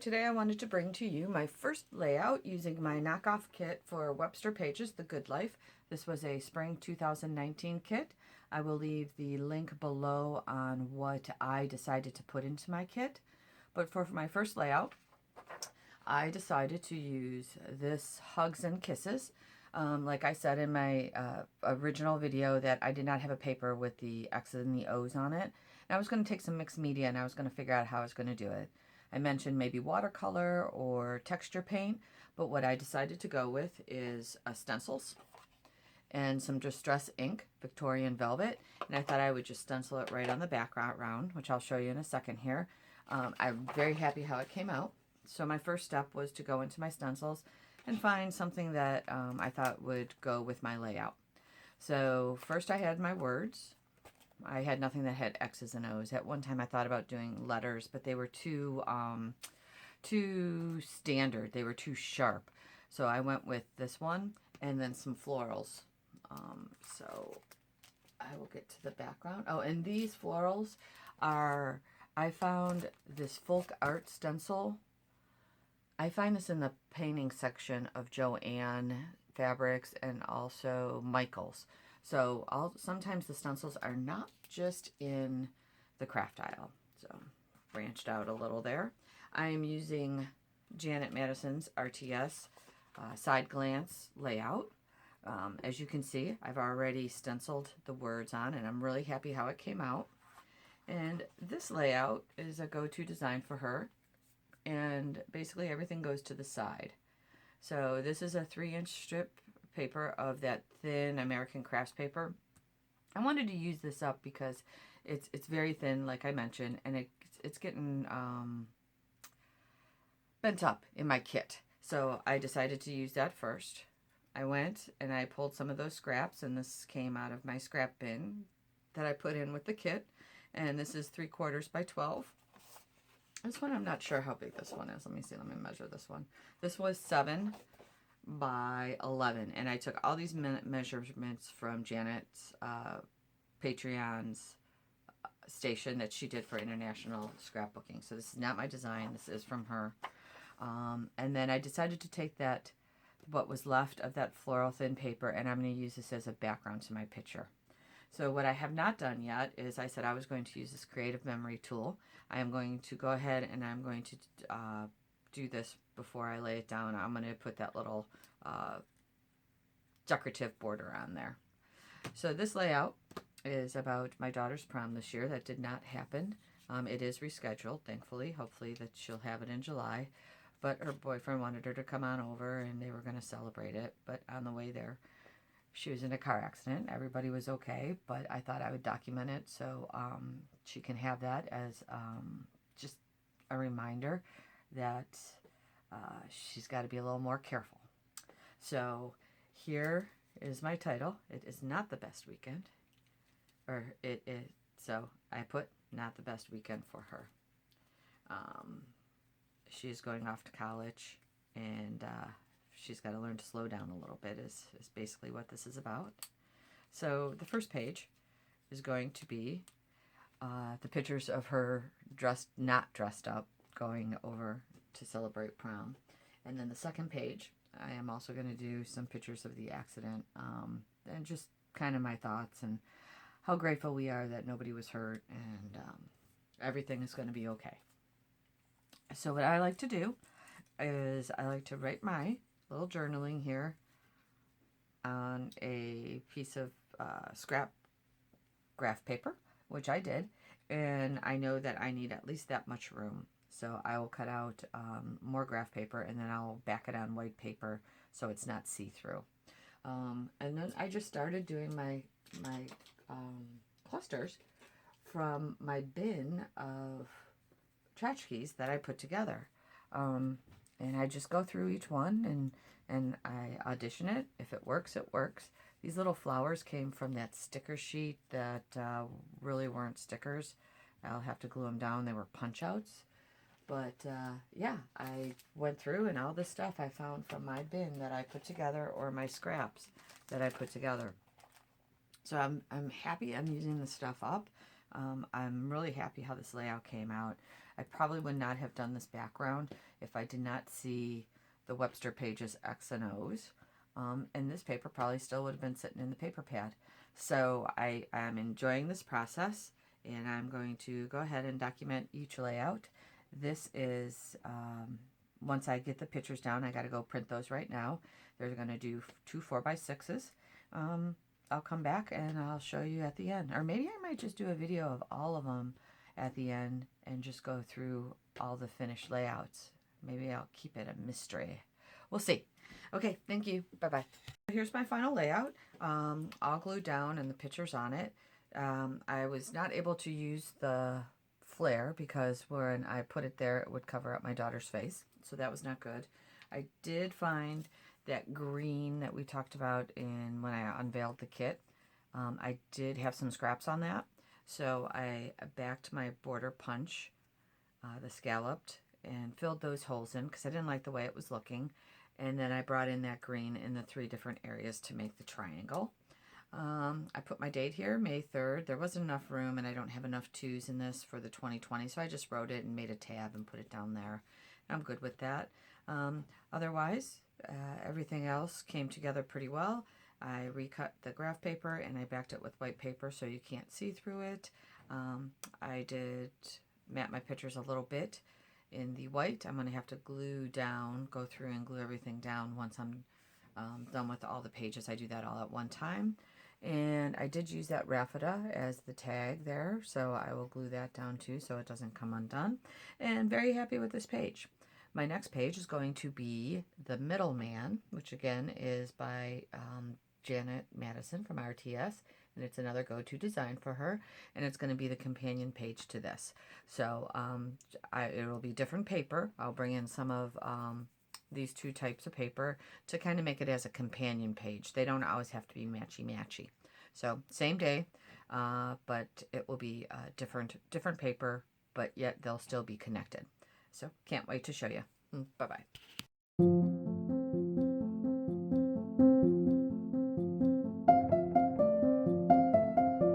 today I wanted to bring to you my first layout using my knockoff kit for Webster Pages, The Good Life. This was a spring 2019 kit. I will leave the link below on what I decided to put into my kit. But for my first layout, I decided to use this Hugs and Kisses. Like I said in my original video, that I did not have a paper with the X's and the O's on it. And I was going to take some mixed media and I was going to figure out how I was going to do it. I mentioned maybe watercolor or texture paint, but what I decided to go with is stencils and some Distress ink, Victorian Velvet, and I thought I would just stencil it right on the background, which I'll show you in a second here. I'm very happy how it came out. So my first step was to go into my stencils and find something that I thought would go with my layout. So first I had my words. I had nothing that had X's and O's. At one time I thought about doing letters, but they were too standard. They were too sharp. So I went with this one and then some florals. So I will get to the background. Oh, and these florals are, I found this folk art stencil. I find this in the painting section of Joanne Fabrics and also Michael's. So sometimes the stencils are not just in the Kraft aisle. So branched out a little there. I'm using Janet Madison's RTS Side Glance layout. As you can see, I've already stenciled the words on, and I'm really happy how it came out. And this layout is a go-to design for her. And basically everything goes to the side. So this is a 3-inch strip paper of that thin American Crafts paper. I wanted to use this up because it's very thin, like I mentioned, and it's getting bent up in my kit. So I decided to use that first. I went and I pulled some of those scraps, and this came out of my scrap bin that I put in with the kit. And this is 3/4 by 12. This one, I'm not sure how big this one is. Let me see. Let me measure this one. This was 7 by 11. And I took all these measurements from Janet's Patreon's station that she did for international scrapbooking. So this is not my design. This is from her. And then I decided to take that, what was left of that floral thin paper, and I'm going to use this as a background to my picture. So what I have not done yet is I said I was going to use this creative memory tool. I am going to go ahead and I'm going to do this before I lay it down. I'm going to put that little decorative border on there. So this layout is about my daughter's prom this year. That did not happen. It is rescheduled, thankfully. Hopefully that she'll have it in July. But her boyfriend wanted her to come on over and they were going to celebrate it. But on the way there, she was in a car accident. Everybody was okay, but I thought I would document it so she can have that as just a reminder that she's got to be a little more careful. So here is my title. It is not the best weekend. Or it is. So I put not the best weekend for her. She's going off to college, and she's got to learn to slow down a little bit is basically what this is about. So the first page is going to be the pictures of her not dressed up, going over to celebrate prom. And then the second page, I am also going to do some pictures of the accident and just kind of my thoughts and how grateful we are that nobody was hurt and everything is going to be okay. So what I like to do is I like to write my little journaling here on a piece of scrap graph paper, which I did, and I know that I need at least that much room. So I will cut out more graph paper and then I'll back it on white paper so it's not see-through. And then I just started doing my clusters from my bin of tchotchkes that I put together. And I just go through each one and I audition it. If it works, it works. These little flowers came from that sticker sheet that really weren't stickers. I'll have to glue them down. They were punch outs. But yeah, I went through and all this stuff I found from my bin that I put together or my scraps that I put together. So I'm happy I'm using the stuff up. I'm really happy how this layout came out. I probably would not have done this background if I did not see the Webster pages X and O's. And this paper probably still would have been sitting in the paper pad. So I am enjoying this process, and I'm going to go ahead and document each layout. This is, once I get the pictures down, I got to go print those right now. They're going to do 2 4x6s. I'll come back and I'll show you at the end. Or maybe I might just do a video of all of them at the end and just go through all the finished layouts. Maybe I'll keep it a mystery. We'll see. Okay, thank you. Bye-bye. Here's my final layout, all glued down and the pictures on it. I was not able to use the flare because when I put it there, it would cover up my daughter's face. So that was not good. I did find that green that we talked about when I unveiled the kit. I did have some scraps on that. So I backed my border punch, the scalloped, and filled those holes in because I didn't like the way it was looking. And then I brought in that green in the 3 different areas to make the triangle. I put my date here, May 3rd. There wasn't enough room, and I don't have enough 2s in this for the 2020, so I just wrote it and made a tab and put it down there. I'm good with that. Otherwise, everything else came together pretty well. I recut the graph paper, and I backed it with white paper so you can't see through it. I did map my pictures a little bit in the white. I'm going to have to go through and glue everything down once I'm done with all the pages. I do that all at one time. And I did use that raffia as the tag there, so I will glue that down too so it doesn't come undone. And very happy with this page. My next page is going to be The Middleman, which again is by Janet Madison from RTS. And it's another go-to design for her, and it's going to be the companion page to this. So it will be different paper. I'll bring in some of these 2 types of paper to kind of make it as a companion page. They don't always have to be matchy-matchy. So same day, but it will be different paper, but yet they'll still be connected. So can't wait to show you. Bye-bye.